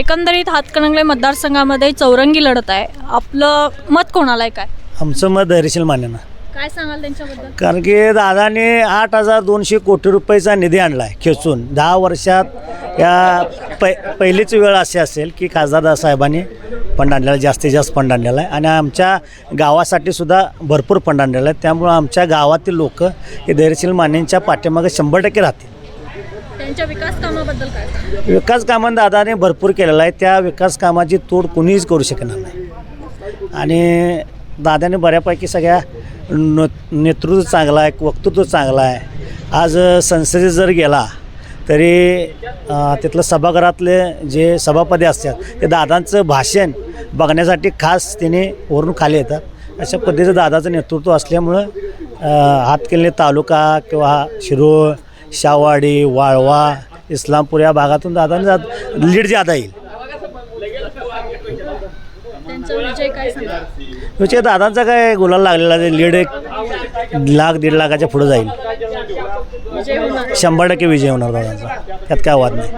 एकंदरीत हातकणंगले मतदारसंघामध्ये चौरंगी लढत आहे. आपलं मत कोणाला आहे? काय आमचं मत धैर्यशील मानेना. काय सांगाल त्यांच्याबद्दल? कारण की दादाने 8,200 कोटी रुपयाचा निधी आणला आहे खेचून 10 वर्षात. पहिलीच वेळ अशी असेल की खासदार दादासाहेबांनी फंड आणलेला, जास्तीत जास्त फंड आणलेला आहे आणि आमच्या गावासाठी सुद्धा भरपूर फंड आणलेला आहे. त्यामुळं आमच्या गावातील लोक हे धैर्यशील मानेंच्या पाठीमागे 100% राहतील. त्यांच्या विकास कामाबद्दल काय सांगाल? विकास कामांना दादाने भरपूर केलेला आहे. त्या विकास कामाची तोड कुणीच करू शकणार नाही आणि दादाने बऱ्यापैकी सगळ्या नेतृत्व चांगला आहे, वक्तृत्व चांगलं आहे. आज संसदेत जर गेला तरी तिथलं सभागृहातले जे सभापती असतात ते दादांचं भाषण बघण्यासाठी खास त्याने वरून खाली येतात. अशा पद्धतीचं दादाचं नेतृत्व असल्यामुळं हातकणंगले तालुका किंवा शिरोळ, शाहवाडी, वाळवा, इस्लामपूर या भागातून दादांनी लीड ज्यादा येईल. त्यांचा विजय काय सांगाल? म्हणजे दादांचा काय गुलाल लागलेला आहे. लीड 1,00,000-1.5 लाखाच्या पुढे जाईल. विजय होणार? 100% विजय होणार दादांचा, त्यात काय वाद नाही.